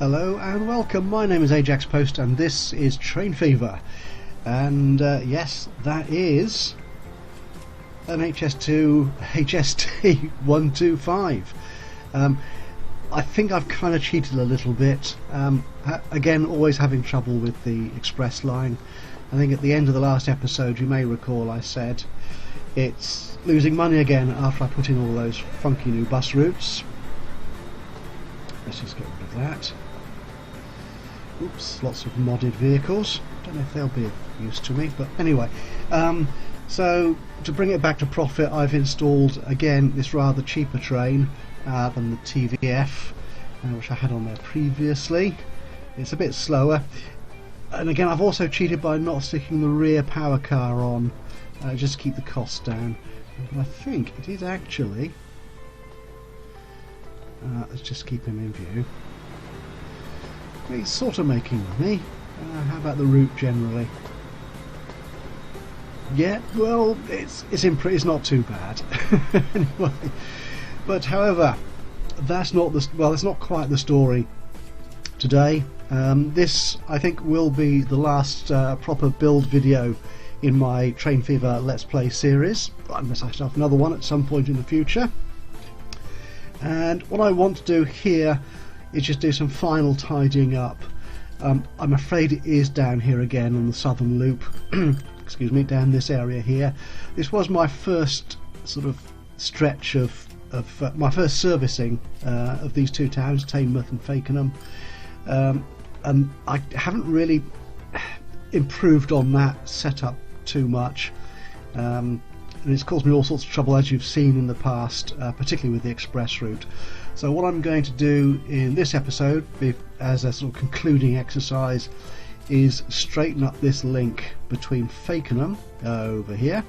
Hello and welcome, my name is Ajaxpost and this is Train Fever, and yes, that is an HS2 HST 125. I think I've kind of cheated a little bit, again always having trouble with the express line. I think at the end of the last episode you may recall I said it's losing money again after I put in all those funky new bus routes. Let's just get rid of that. Oops, lots of modded vehicles. Don't know if they'll be of use to me, but anyway. So to bring it back to profit, I've installed again this rather cheaper train than the TVF, which I had on there previously. It's a bit slower, and again I've also cheated by not sticking the rear power car on, just to keep the costs down. But I think it is actually. Let's just keep him in view. He's sort of making money. How about the route generally? Yeah, well, it's not too bad. Anyway, but however, that's not quite the story today. This I think will be the last proper build video in my Train Fever Let's Play series, unless I start another one at some point in the future. And what I want to do here is just do some final tidying up. I'm afraid it is down here again on the southern loop. Excuse me, down this area here. This was my first sort of stretch of my first servicing of these two towns, Teignmouth and Fakenham, and I haven't really improved on that setup too much. And it's caused me all sorts of trouble, as you've seen in the past, particularly with the express route. So what I'm going to do in this episode, as a sort of concluding exercise, is straighten up this link between Fakenham over here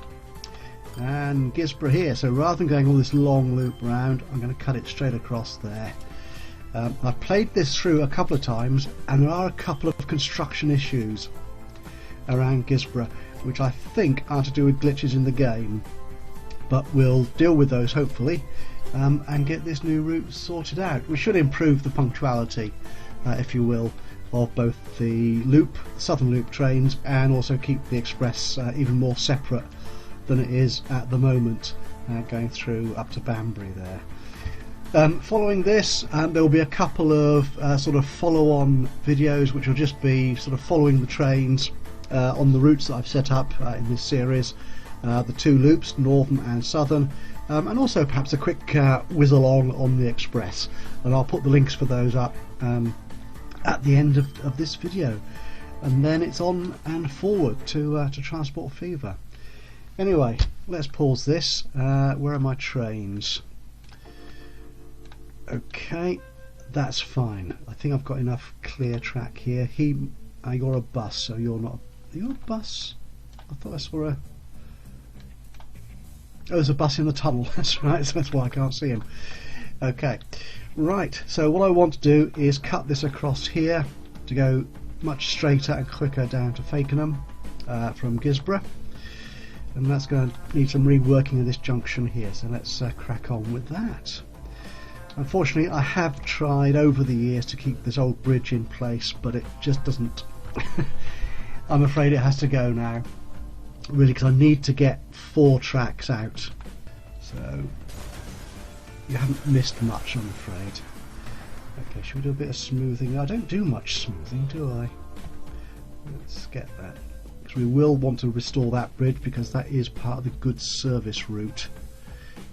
and Gisborough here. So rather than going all this long loop round, I'm going to cut it straight across there. I've played this through a couple of times, and there are a couple of construction issues around Gisborough, which I think are to do with glitches in the game, but we'll deal with those hopefully, and get this new route sorted out. We should improve the punctuality, if you will, of both the southern loop trains, and also keep the express even more separate than it is at the moment, going through up to Banbury there. Following this, there will be a couple of sort of follow-on videos which will just be sort of following the trains on the routes that I've set up in this series, the two loops, northern and southern, and also perhaps a quick whiz along on the express, and I'll put the links for those up at the end of this video, and then it's on and forward to Transport Fever. Anyway, let's pause this. Where are my trains? Okay, that's fine. I think I've got enough clear track here. You're a bus, so you're not. Are you a bus? I thought I saw a. Oh, there's a bus in the tunnel. That's right. So that's why I can't see him. Okay, right. So what I want to do is cut this across here to go much straighter and quicker down to Fakenham from Gisborough, and that's going to need some reworking of this junction here. So let's crack on with that. Unfortunately, I have tried over the years to keep this old bridge in place, but it just doesn't. I'm afraid it has to go now, really, because I need to get 4 tracks out. So you haven't missed much, I'm afraid. Okay, should we do a bit of smoothing? I don't do much smoothing, do I? Let's get that, because we will want to restore that bridge, because that is part of the goods service route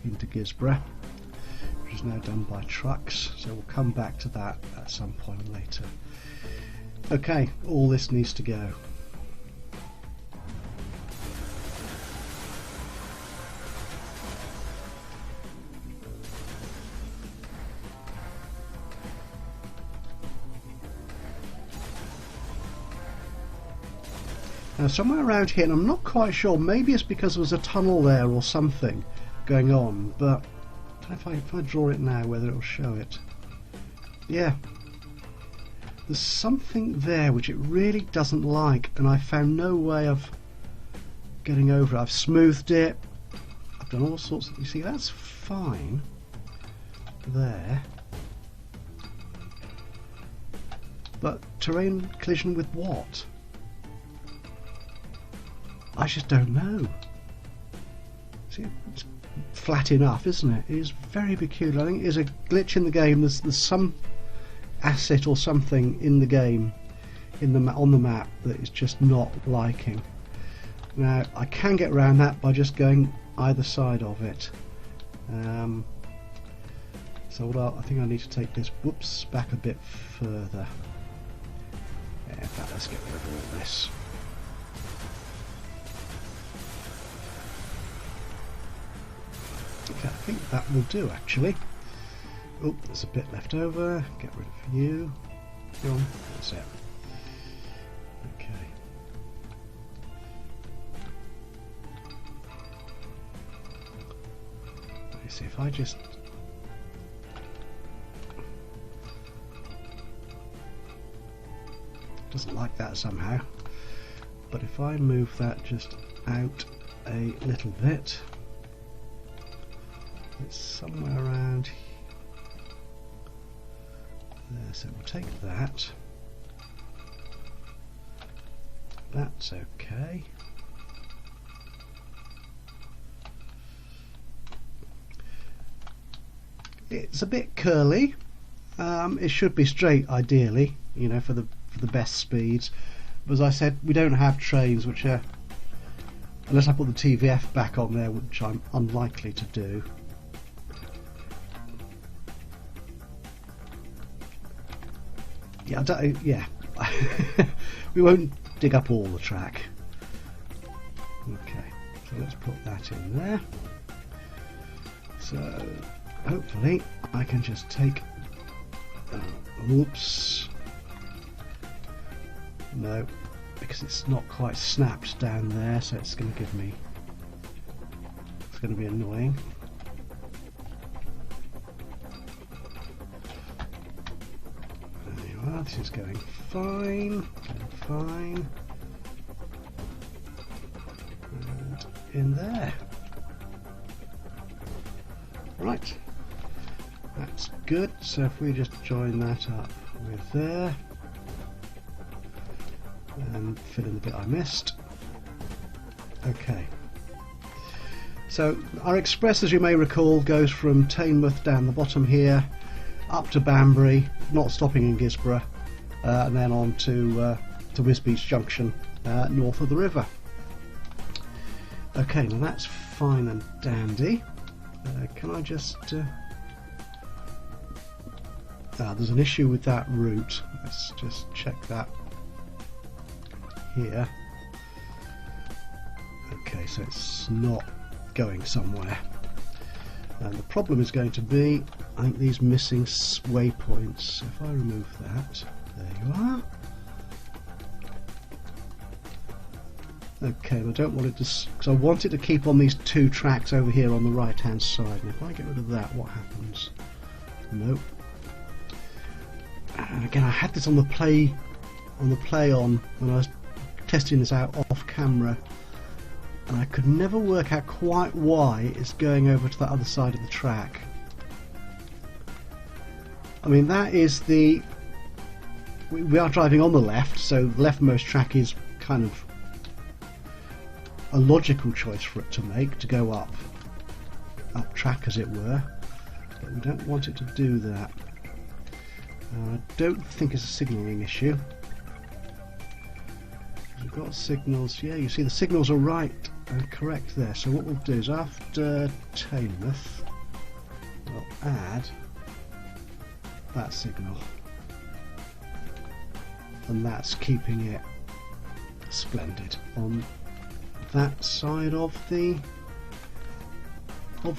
into Gisborough, which is now done by trucks, so we'll come back to that at some point later. Okay, all this needs to go. Now somewhere around here, and I'm not quite sure, maybe it's because there was a tunnel there or something going on, but I don't know if I draw it now whether it will show it. Yeah, there's something there which it really doesn't like, and I found no way of getting over it. I've smoothed it, I've done all sorts of, you see, that's fine there. But terrain collision with what? I just don't know. See, it's flat enough, isn't it? It is very peculiar. I think there's a glitch in the game. There's some asset or something in the game, on the map, that is just not liking. Now I can get around that by just going either side of it. So what I think I need to take this back a bit further. Yeah, in fact, let's get rid of all this. Okay, I think that will do actually. Oh, there's a bit left over. Get rid of you. Go on, that's it. Okay. Let me see if I just... Doesn't like that somehow. But if I move that just out a little bit, it's somewhere around there, so we'll take that. That's okay. It's a bit curly. It should be straight ideally, you know, for the best speeds. But as I said, we don't have trains which are, unless I put the TVF back on there, which I'm unlikely to do. Yeah, we won't dig up all the track. Okay, so let's put that in there. So hopefully I can just take... oops. No, because it's not quite snapped down there, so it's going to give me... It's going to be annoying. This is going fine, and in there. Right, that's good. So if we just join that up with there, and fill in the bit I missed. Okay. So our express, as you may recall, goes from Teignmouth down the bottom here, up to Banbury, not stopping in Gisborough, and then on to Wisbeach Junction, north of the river. Okay, now that's fine and dandy. Can I just... there's an issue with that route. Let's just check that here. Okay, so it's not going somewhere. And the problem is going to be, I think, these missing waypoints. If I remove that, there you are. Okay, I don't want it to, because I want it to keep on these two tracks over here on the right hand side. And if I get rid of that, what happens? Nope. And again, I had this on the play on when I was testing this out off camera, and I could never work out quite why it's going over to the other side of the track. I mean, that is the... We are driving on the left, so the leftmost track is kind of a logical choice for it to make, to go up track as it were, but we don't want it to do that. I don't think it's a signalling issue. We've got signals, yeah, you see the signals are right and correct there. So what we'll do is after Teignmouth, we'll add that signal, and that's keeping it splendid on that side of the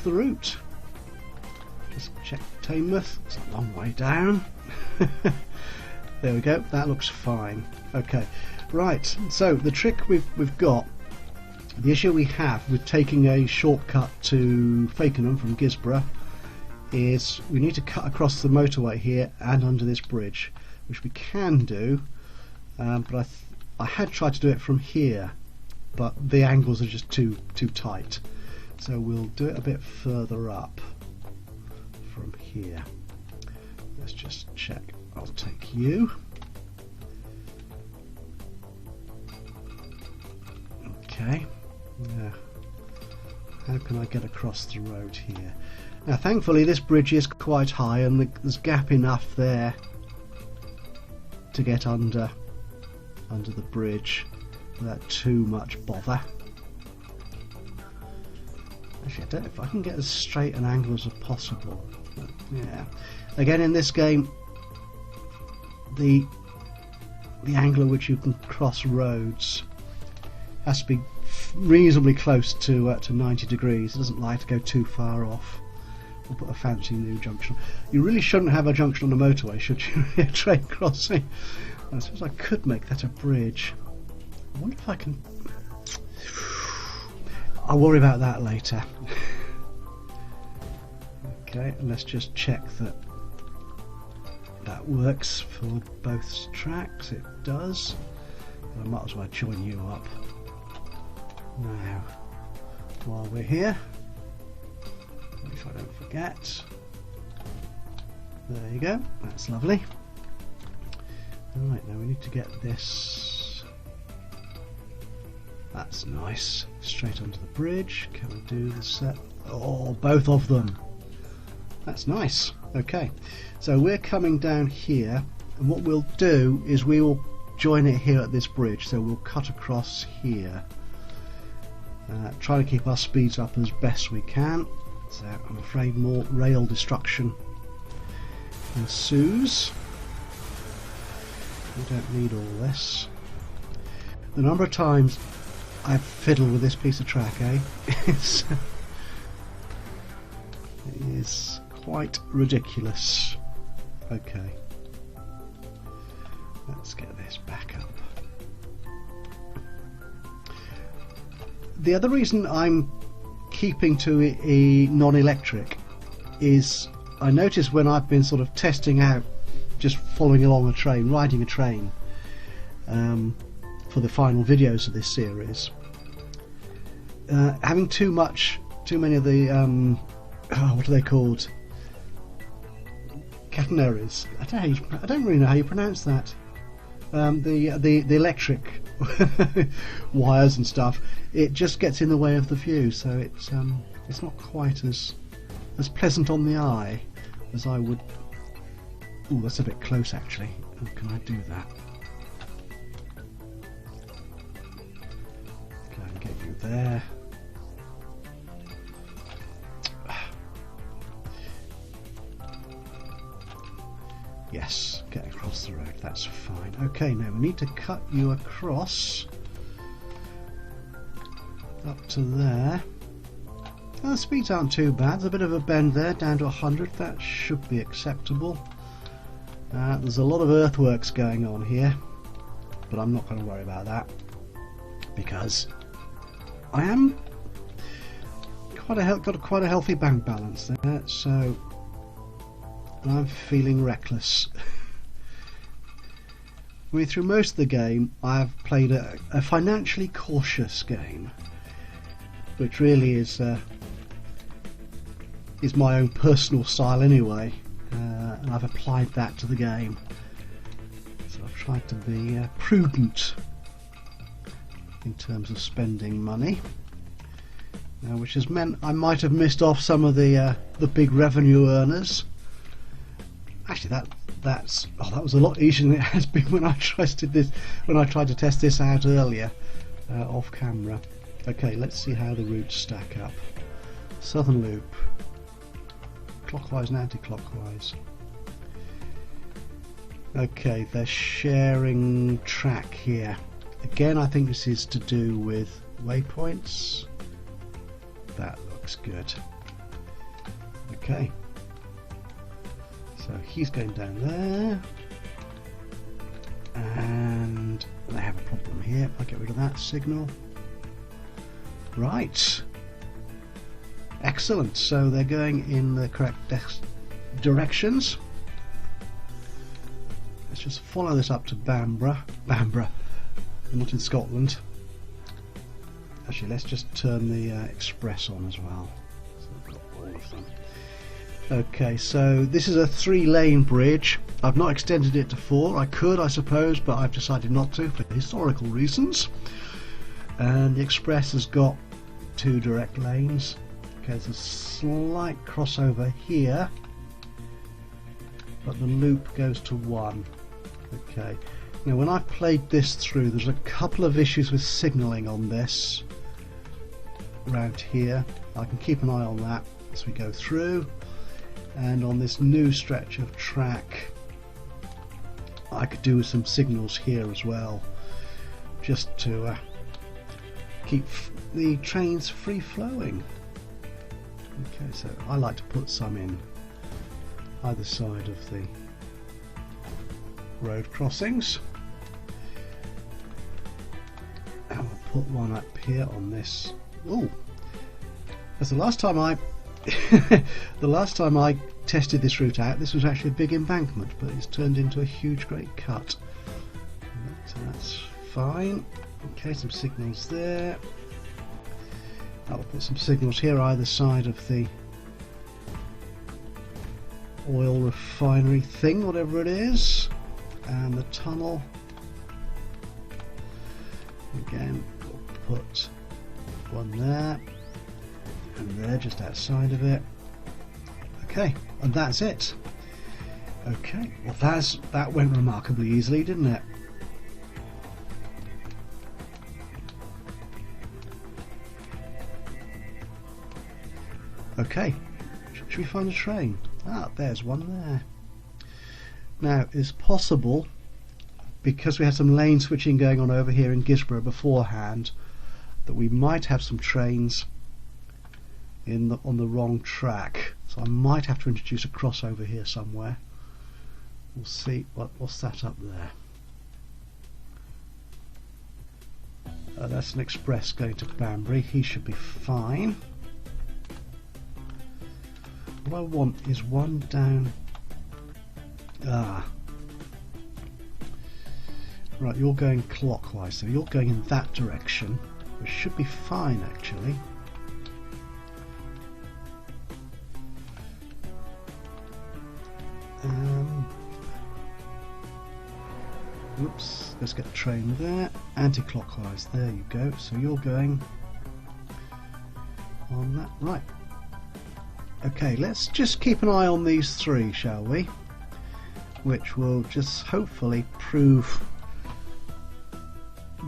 route. Just check Teignmouth, it's a long way down. There we go, that looks fine. Okay, right, so the trick we've got, the issue we have with taking a shortcut to Fakenham from Gisborough is we need to cut across the motorway here and under this bridge, which we can do, but I had tried to do it from here, but the angles are just too tight, so we'll do it a bit further up from here. Let's just check. I'll take you. can I get across the road here? Now thankfully this bridge is quite high and there's gap enough there to get under the bridge without too much bother. Actually, I don't know if I can get as straight an angle as possible. But, yeah. Again, in this game, the angle at which you can cross roads has to be reasonably close to 90 degrees. It doesn't like to go too far off. We'll put a fancy new junction. You really shouldn't have a junction on the motorway, should you? A train crossing. I suppose I could make that a bridge. I wonder if I can. I'll worry about that later. Okay, and let's just check that that works for both tracks. It does. I might as well join you up. Now, while we're here, if I don't forget, there you go, that's lovely. Alright, now we need to get this, that's nice, straight onto the bridge. Can we do the set? Oh, both of them, that's nice. Okay, so we're coming down here, and what we'll do is we will join it here at this bridge, so we'll cut across here. Try to keep our speeds up as best we can. So I'm afraid more rail destruction ensues. We don't need all this. The number of times I've fiddled with this piece of track, it is quite ridiculous. Okay, let's get this back up. The other reason I'm keeping to a non-electric is I noticed when I've been sort of testing out just following along a train, riding a train for the final videos of this series, having too many of the what are they called, catenaries, I don't really know how you pronounce that, the electric wires and stuff, it just gets in the way of the view, so it's not quite as pleasant on the eye as I would. Oh, that's a bit close actually. How can I do that? Can I get you there? Yes, get across the road, that's fine. Okay, now we need to cut you across up to there. Well, the speeds aren't too bad, there's a bit of a bend there, down to 100, that should be acceptable. There's a lot of earthworks going on here, but I'm not going to worry about that because I am got quite a healthy bank balance there, so I'm feeling reckless. I mean, through most of the game I've played a financially cautious game, which really is my own personal style anyway, and I've applied that to the game. So I've tried to be prudent in terms of spending money, which has meant I might have missed off some of the big revenue earners. Actually, that was a lot easier than it has been when I tried to test this out earlier off camera. Okay, let's see how the routes stack up. Southern loop, clockwise and anti-clockwise. Okay, they're sharing track here. Again, I think this is to do with waypoints. That looks good. Okay. So he's going down there, and they have a problem here. I'll get rid of that signal. Right, excellent. So they're going in the correct directions. Let's just follow this up to Bamborough, not in Scotland. Actually, let's just turn the express on as well. So we've got all of them. Okay, so this is a 3-lane bridge. I've not extended it to 4. I could, I suppose, but I've decided not to for historical reasons. And the express has got 2 direct lanes. Okay, there's a slight crossover here, but the loop goes to 1. Okay, now when I've played this through, there's a couple of issues with signalling on this around here. I can keep an eye on that as we go through, and on this new stretch of track I could do with some signals here as well, just to keep the trains free flowing. Okay, so I like to put some in either side of the road crossings. And I'll put one up here on this. Oh, that's the last time I the last time I tested this route out, this was actually a big embankment, but it's turned into a huge great cut. So that's fine. Okay, some signals there. I'll put some signals here either side of the oil refinery thing, whatever it is, and the tunnel. Again, we'll put one there and there, just outside of it. Okay, and that's it. Okay, well that went remarkably easily, didn't it? Okay, should we find a train? Ah, there's one there. Now, it's possible, because we had some lane switching going on over here in Gisborough beforehand, that we might have some trains on the wrong track. So I might have to introduce a crossover here somewhere. We'll see. What's that up there? That's an express going to Banbury. He should be fine. What I want is one down. Right, you're going clockwise, so you're going in that direction, which should be fine actually. Oops, let's get the train there. Anti-clockwise, there you go. So you're going on that, right. Okay, let's just keep an eye on these three, shall we? Which will just hopefully prove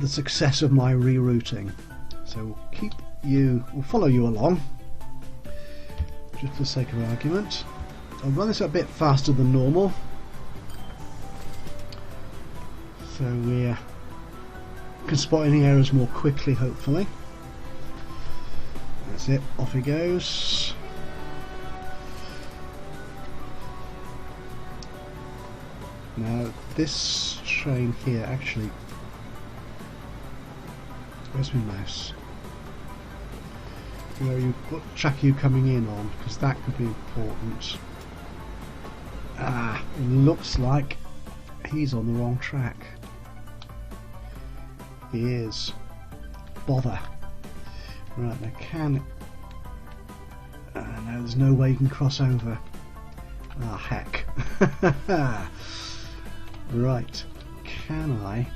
the success of my rerouting. So we'll follow you along, just for the sake of argument. I'll run this a bit faster than normal, so we can spot any errors more quickly, hopefully. That's it, off he goes. Now this train here, actually, where's my mouse? What track are you coming in on? Because that could be important. It looks like he's on the wrong track. He is. Bother. Right, now no, there's no way you can cross over. Ah, heck. Right, can I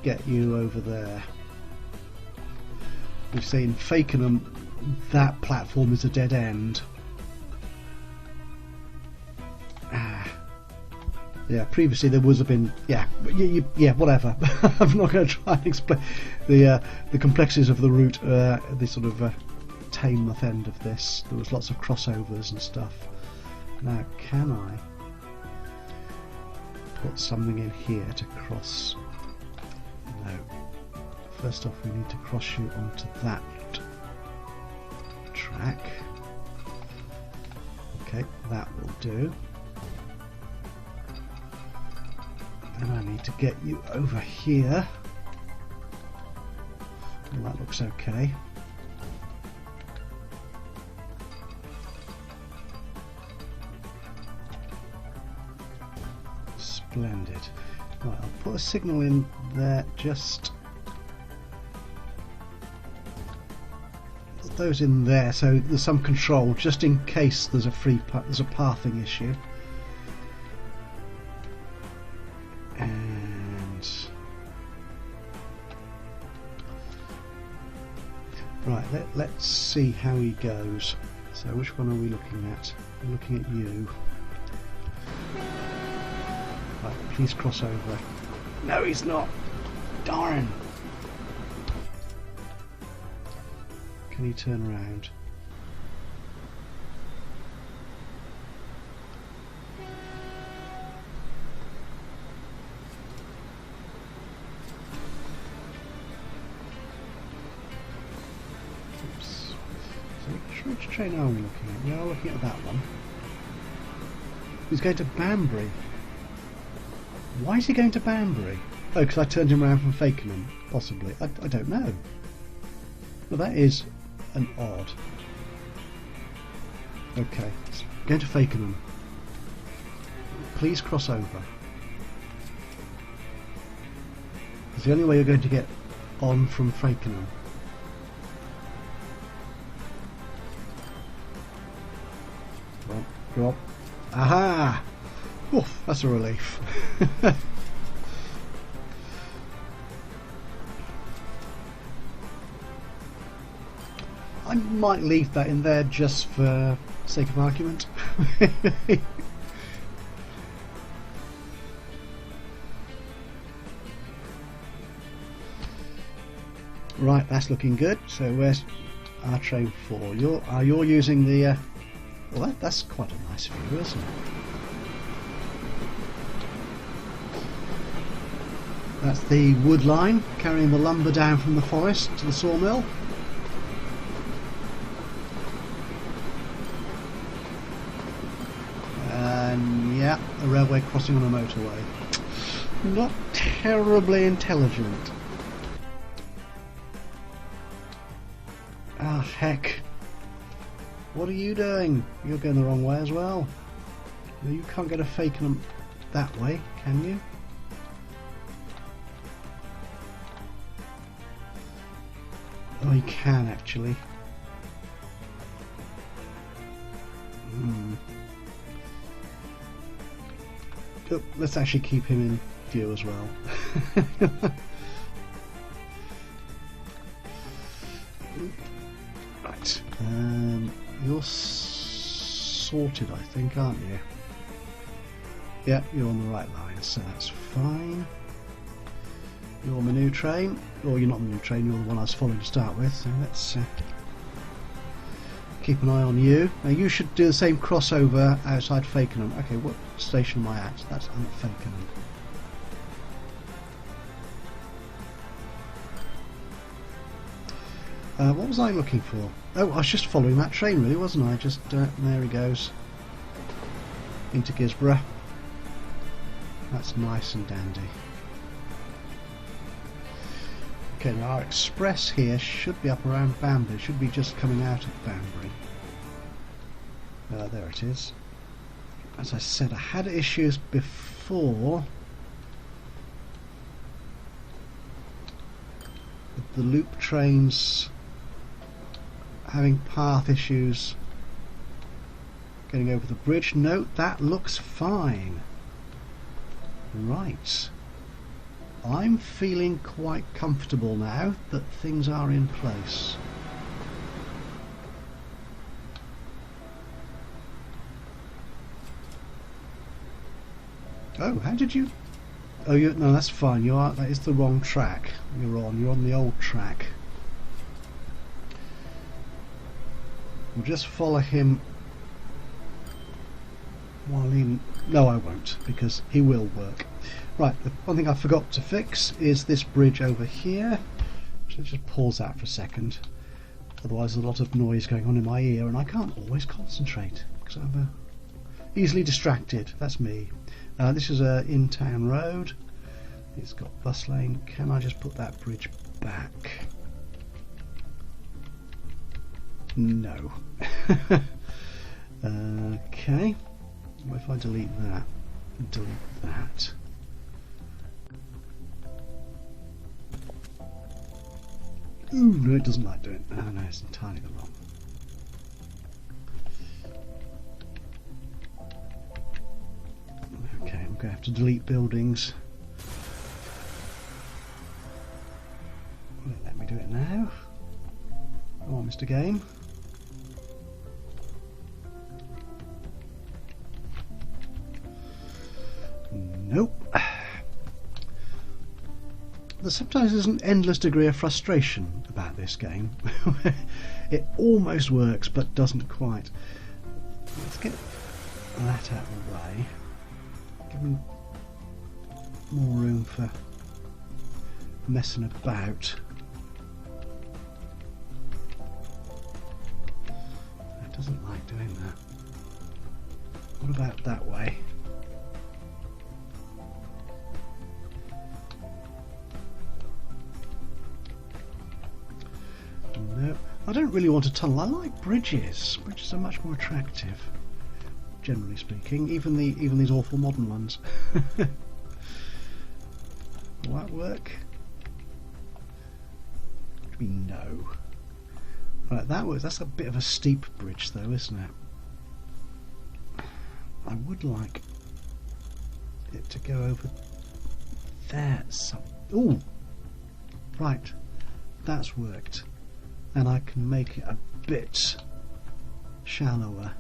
get you over there? We say in Fakenham that platform is a dead end. Yeah, previously there was been, yeah, whatever. I'm not going to try and explain the complexities of the route, the sort of tame end of this. There was lots of crossovers and stuff. Now, can I put something in here to cross? No. First off, we need to cross you onto that track. Okay, that will do. And I need to get you over here. Well, that looks okay. Splendid. Right, I'll put a signal in there, just put those in there so there's some control, just in case there's a pathing issue. Right, let's see how he goes. So which one are we looking at? We're looking at you. Right, please cross over. No, he's not. Darn. Can he turn around? Which train are we looking at? We are looking at that one. He's going to Banbury. Why is he going to Banbury? Oh, because I turned him around from Fakenham, possibly. I don't know. Well, that is an odd. Okay, going to Fakenham. Please cross over. It's the only way you're going to get on from Fakenham. Go on. Aha! Oof, that's a relief. I might leave that in there just for sake of argument. Right, that's looking good. So where's our train 4? You're using the well, that's quite a nice view, isn't it? That's the wood line carrying the lumber down from the forest to the sawmill. And yeah, a railway crossing on a motorway. Not terribly intelligent. Ah, heck. What are you doing? You're going the wrong way as well. You can't get a Fakenham that way, can you? Oh, you can actually. Oh, let's actually keep him in view as well. Right. You're sorted, I think, aren't you? Yeah, you're on the right line, so that's fine. You're on the new train, or you're not on the new train, you're the one I was following to start with, so let's keep an eye on you. Now you should do the same crossover outside Fakenham. Okay, what station am I at? That's I'm at Fakenham. What was I looking for? Oh, I was just following that train really, wasn't I? Just, there he goes. Into Gisborough. That's nice and dandy. Okay, now our express here should be up around Banbury. Should be just coming out of Banbury. There it is. As I said, I had issues before with the loop trains having path issues getting over the bridge. No, that looks fine. Right. I'm feeling quite comfortable now that things are in place. Oh, how did you... Oh, no, that's fine. You are. That is the wrong track. You're on the old track. We'll just follow him while he... No, I won't, because he will work. Right, the one thing I forgot to fix is this bridge over here. So just pause that for a second. Otherwise there's a lot of noise going on in my ear and I can't always concentrate because I'm easily distracted. That's me. This is a in-town road. It's got bus lane. Can I just put that bridge back? No. Okay. What if I delete that? Delete that. Ooh, no, it doesn't like doing it. Oh, no, it's entirely the wrong. Okay, I'm going to have to delete buildings. Will it let me do it now? Mr. Game. Nope. There sometimes is an endless degree of frustration about this game. It almost works but doesn't quite. Let's get that out of the way. Give me more room for messing about. It doesn't like doing that. What about that way? No, I don't really want a tunnel. I like bridges. Bridges are much more attractive, generally speaking. Even these awful modern ones. Will that work? What do we know? Right, that works. That's a bit of a steep bridge, though, isn't it? I would like it to go over there. Ooh, right. That's worked. And I can make it a bit shallower.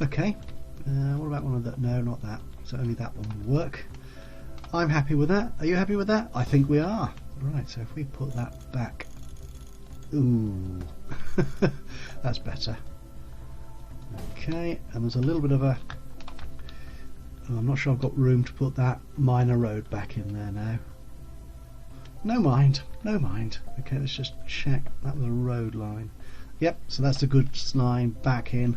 Okay, what about one of that? No, not that. So only that one will work. I'm happy with that. Are you happy with that? I think we are. Right, so if we put that back. Ooh, that's better. Okay, and there's a little bit of a... Oh, I'm not sure I've got room to put that minor road back in there now. No mind, no mind. Okay, let's just check. That was a road line. Yep, so that's the good line back in.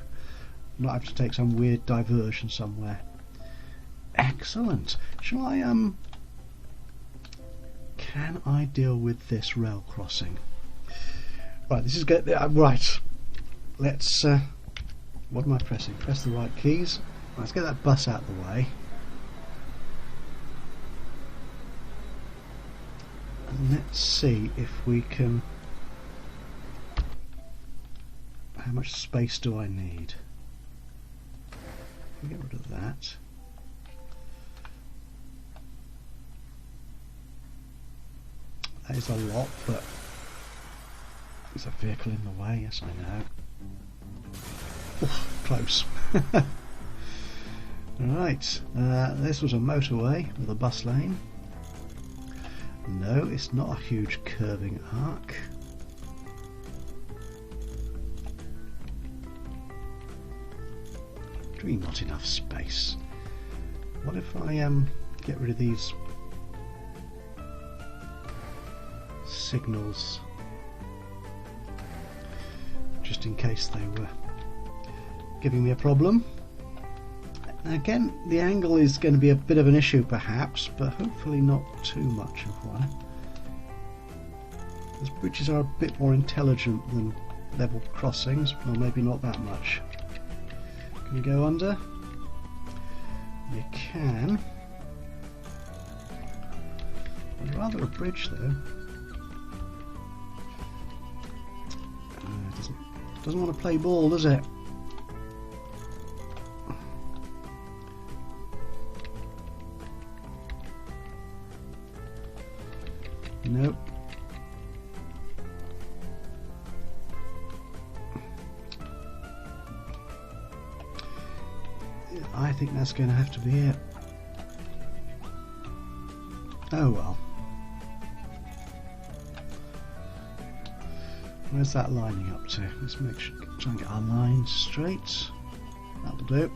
Not have to take some weird diversion somewhere. Excellent. Shall I can I deal with this rail crossing? Right, this is good. Right. Let's what am I pressing? Press the right keys. Let's get that bus out of the way. Let's see if we can... How much space do I need? Get rid of that. That is a lot, but there's a vehicle in the way, yes I know. Oh, close. Right, this was a motorway with a bus lane. No, it's not a huge curving arc. Really not enough space. What if I get rid of these signals just in case they were giving me a problem? Again, the angle is going to be a bit of an issue perhaps, but hopefully not too much of one. Those bridges are a bit more intelligent than level crossings, or maybe not that much. Can you go under? You can. I'd rather a bridge though. It doesn't want to play ball, does it? Nope. I think that's going to have to be it. Oh well. Where's that lining up to? Let's make sure, try and get our lines straight. That'll do.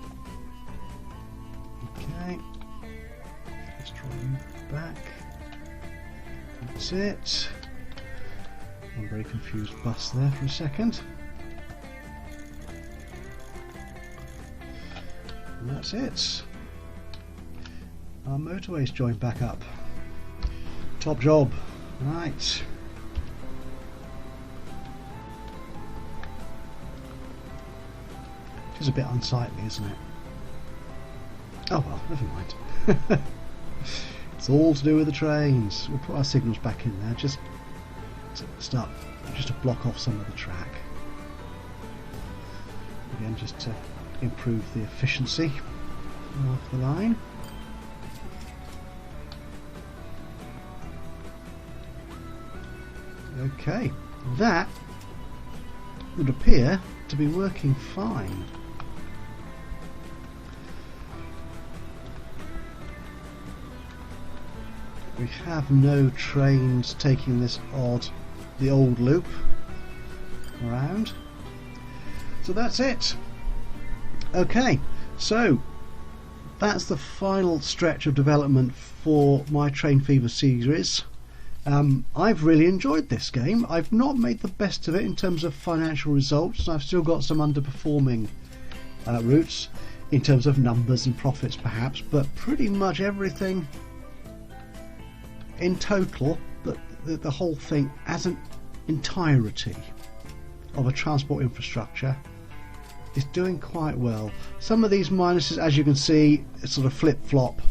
Okay. Let's try and move back. That's it. I'm very confused bus there for a second. And that's it. Our motorway's joined back up. Top job. Right. It is a bit unsightly, isn't it? Oh well, never mind. It's all to do with the trains. We'll put our signals back in there just to block off some of the track. Again, just to improve the efficiency of the line. Okay, that would appear to be working fine. We have no trains taking the old loop around. So that's it. Okay, so that's the final stretch of development for my Train Fever series. I've really enjoyed this game. I've not made the best of it in terms of financial results. I've still got some underperforming routes in terms of numbers and profits perhaps, but pretty much everything in total, the whole thing as an entirety of a transport infrastructure is doing quite well. Some of these minuses, as you can see, sort of flip-flop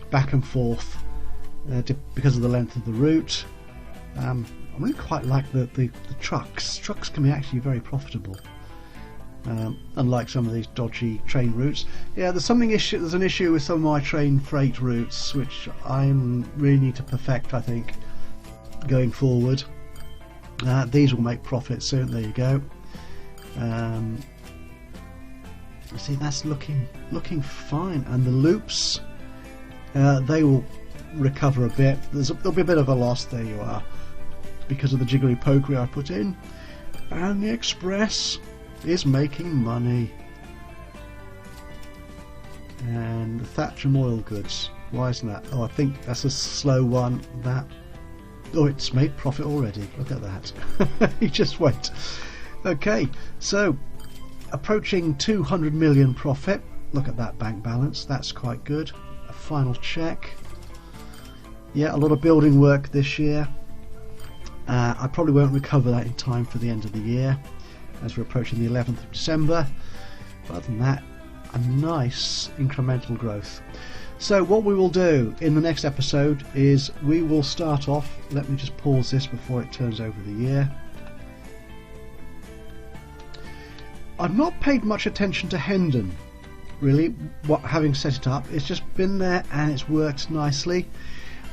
back and forth because of the length of the route. I really quite like the trucks. Trucks can be actually very profitable, unlike some of these dodgy train routes. Yeah, there's an issue with some of my train freight routes, which I really need to perfect, I think, going forward. These will make profit soon. There you go. See, that's looking fine, and the loops, they will recover a bit. There'll be a bit of a loss. There you are, because of the jiggery pokery I put in, and the express is making money. And the Thatcham oil goods, why isn't that? Oh, I think that's a slow one. Oh, it's made profit already. Look at that. He just went. Okay, so approaching 200 million profit. Look at that bank balance. That's quite good. A final check. Yeah, a lot of building work this year. I probably won't recover that in time for the end of the year, as we're approaching the 11th of December. But other than that, a nice incremental growth. So what we will do in the next episode is we will start off, let me just pause this before it turns over the year. I've not paid much attention to Hendon, really, having set it up. It's just been there and it's worked nicely.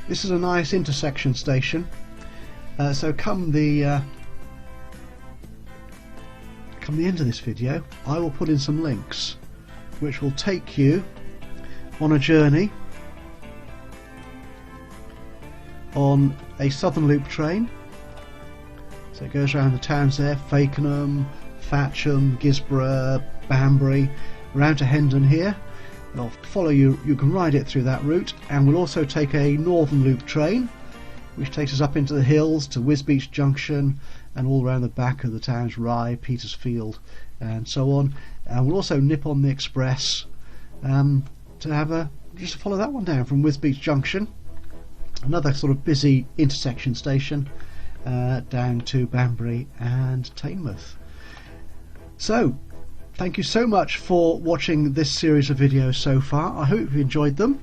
This is a nice intersection station. So come the end of this video, I will put in some links which will take you on a journey on a Southern Loop train. So it goes around the towns there, Fakenham, Thatcham, Gisborough, Banbury, round to Hendon here. I'll follow you. You can ride it through that route, and we'll also take a Northern Loop train which takes us up into the hills to Wisbeach Junction and all around the back of the towns, Rye, Petersfield and so on. And we'll also nip on the express to have just follow that one down from Wisbeach Junction, another sort of busy intersection station, down to Banbury and Teignmouth. So thank you so much for watching this series of videos so far. I hope you enjoyed them.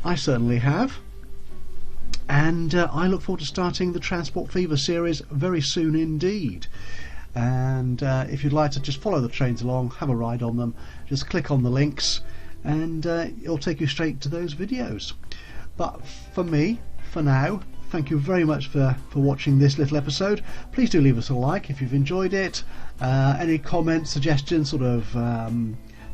I certainly have, and I look forward to starting the Transport Fever series very soon indeed. And if you'd like to just follow the trains along, have a ride on them, just click on the links and it'll take you straight to those videos. But for me, for now, thank you very much for watching this little episode. Please do leave us a like if you've enjoyed it. Any comments, suggestions, sort of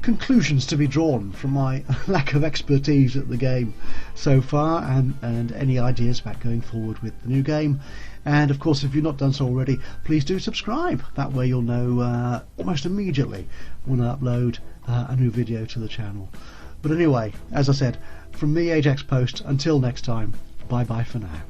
conclusions to be drawn from my lack of expertise at the game so far, and any ideas about going forward with the new game. And of course, if you've not done so already, please do subscribe. That way you'll know almost immediately when I upload a new video to the channel. But anyway, as I said, from me, Ajaxpost, until next time, bye bye for now.